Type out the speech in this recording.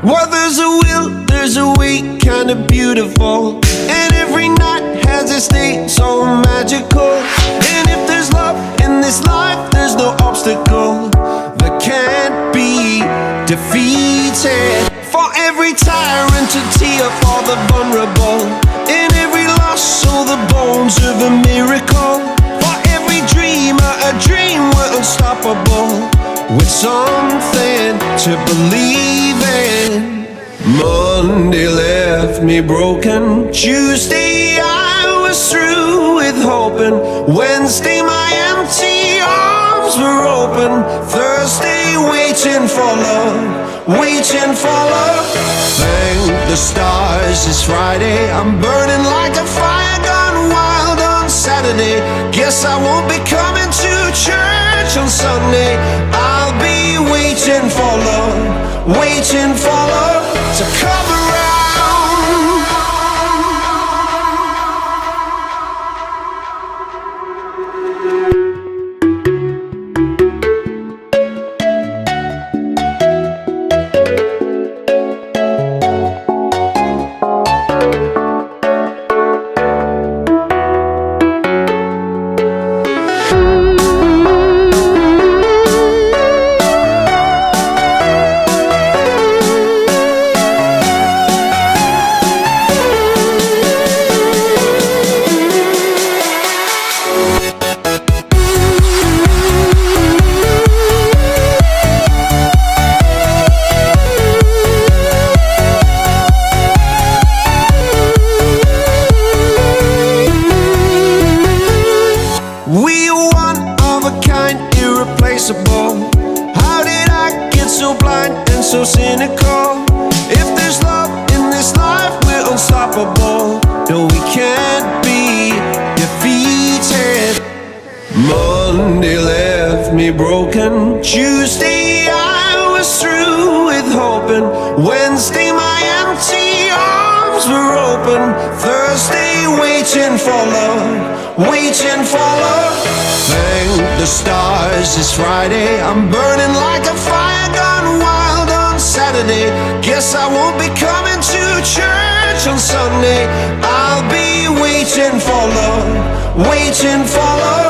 Well, there's a will, there's a way, kinda beautiful. And every night has its day, so magical. And if there's love in this life, there's no obstacle that can't be defeated. For every tyrant to tear for the vulnerable. In every loss, all the bones of a miracle. For every dreamer, a dream we're unstoppable. With something to believe in. Monday left me broken. Tuesday I was through with hoping. Wednesday my empty arms were open. Thursday waiting for love, waiting for love. Thank the stars it's Friday. I'm burning like a fire gone wild on Saturday. Guess I won't be coming to church on Sunday. I'll be waiting for love, waiting for love to come around. How did I get so blind and so cynical? If there's love in this life, we're unstoppable. No, we can't be defeated. Monday left me broken. Tuesday I was through with hoping. Wednesday my empty arms were open. Thursday waiting for love, waiting for love. Thank the stars it's Friday. I'm burning like a fire gone wild on Saturday. Guess I won't be coming to church on Sunday. I'll be waiting for love, waiting for love